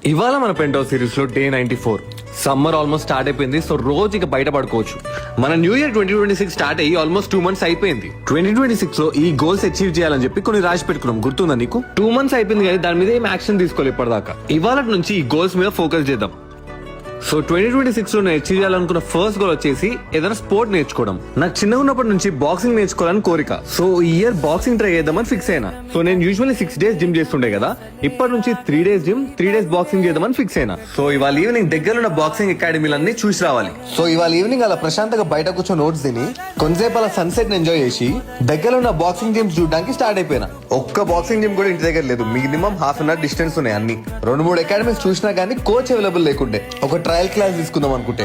ఇవాళ మన pento series లో డే 94. సమ్మర్ ఆల్మోస్ట్ స్టార్ట్ అయిపోయింది, సో రోజు ఇక బయట పడుకోవచ్చు. మన న్యూ ఇయర్ 2026 స్టార్ట్ అయ్యి ఆల్మోస్ట్ 2 months అయిపోయింది. 2026 లో ఈ గోల్స్ అచీవ్ చేయాలని చెప్పి కొన్ని రాసి పెట్టుకున్నాం, గుర్తుందా నీకు? 2 months అయిపోయింది కానీ దాని మీద ఏం యాక్షన్ తీసుకోలేదు ఇప్పటిదాకా. ఇవాళ నుంచి ఈ గోల్స్ మీద ఫోకస్ చేద్దాం. సో 2026 లో నేను అచీవ్ చేయాలనుకున్న ఫస్ట్ గోల్ వచ్చేసి ఏదైనా స్పోర్ట్ నేర్చుకోవడం. నాకు చిన్నగా ఉన్నప్పటి నుంచి బాక్సింగ్ నేర్చుకోవాలని కోరిక. సో ఈ ఇయర్ బాక్సింగ్ ట్రై చేద్దామని ఫిక్స్ అయినా. సో నేను యూజువల్లీ 6 days జిమ్ చేస్తుండే కదా, ఇప్పటి నుంచి 3 days జిమ్ 3 days బాక్సింగ్ చేద్దామని ఫిక్స్ అయినా. సో ఇవాళ ఈవినింగ్ దగ్గర ఉన్న బాక్సింగ్ అకాడమీలన్నీ చూసి రావాలి. సో ఇవాళ ఈవినింగ్ అలా ప్రశాంతంగా బయట కూర్చొని నోట్స్ తిని కొంతసేపు అలా సన్సెట్ ఎంజాయ్ చేసి దగ్గర ఉన్న బాక్సింగ్ జిమ్స్ చూడడానికి స్టార్ట్ అయిపోయినా. ఒక్క బాక్సింగ్ జిమ్ కూడా ఇంటి దగ్గర లేదు, minimum half an hour distance ఉన్నాయి. అన్ని 2-3 అకాడమీస్ చూసినా కానీ కోచ్ అవైలబుల్ లేకుంటే ఒక ట్రయల్ క్లాస్ తీసుకుందాం అనుకుంటే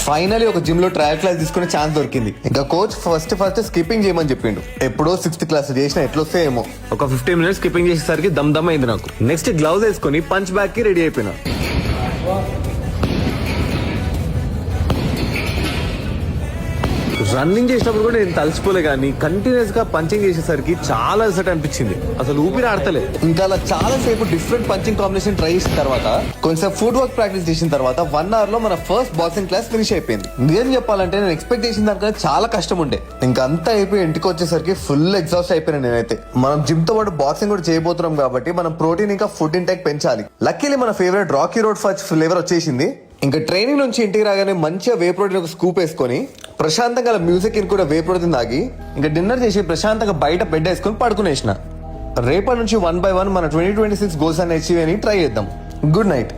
ఫైనలీ ఒక జిమ్ లో ట్రయల్ క్లాస్ తీసుకునే ఛాన్స్ దొరికింది. ఇంకా కోచ్ ఫస్ట్ స్కిప్పింగ్ చేయమని చెప్పిండు. ఎప్పుడో 6th క్లాస్ చేసిన ఎట్లొస్తే ఏమో. ఒక 15 minutes స్కిప్పింగ్ చేసేసరికి దమ్ అయింది నాకు. నెక్స్ట్ గ్లౌజ్ వేసుకొని పంచ్ బ్యాక్ కి రెడీ అయిపోయినా. రన్నింగ్ చేసినప్పుడు కూడా నేను తలసిపోలే కానీ కంటిన్యూస్ గా పంచింగ్ చేసేసరికి చాలా అలసట అనిపించింది, అసలు ఊపిరి ఆడతలే. ఇంకా అలా చాలా సేపు డిఫరెంట్ పంచింగ్ కాంబినేషన్ ట్రై చేసిన తర్వాత కొంచెం ఫుట్ వర్క్ ప్రాక్టీస్ చేసిన తర్వాత 1 hour లో మన ఫస్ట్ బాక్సింగ్ క్లాస్ ఫినిష్ అయిపోయింది. నిజం చెప్పాలంటే నేను ఎక్స్పెక్ట్ చేసిన దానికన్నా చాలా కష్టం ఉండే. ఇంకా అంతా అయిపోయి ఇంటికి వచ్చేసరికి ఫుల్ ఎగ్జాస్ట్ అయిపోయినా నేనైతే. మనం జిమ్ తో పాటు బాక్సింగ్ కూడా చేయబోతున్నాం కాబట్టి మనం ప్రోటీన్ ఇంకా ఫుడ్ ఇంటేక్ పెంచాలి. లక్కీలీ మన favourite Rocky road fudge flavour వచ్చేసింది. ఇంకా ట్రైనింగ్ నుంచి ఇంటికి రాగానే మంచిగా వే ప్రోటీన్ ఒక స్కూప్ వేసుకొని ప్రశాంతంగా మ్యూజిక్ ఇన్ కూడా వే ప్రోటీన్ తాగి ఇంకా డిన్నర్ చేసి ప్రశాంతంగా బయట బెడ్ వేసుకొని పడుకునేసిన. రేపటి నుంచి 1 by 1 మన 2026 గోల్స్ అన్ని అచీవ్ అని ట్రై చేద్దాం. Good night.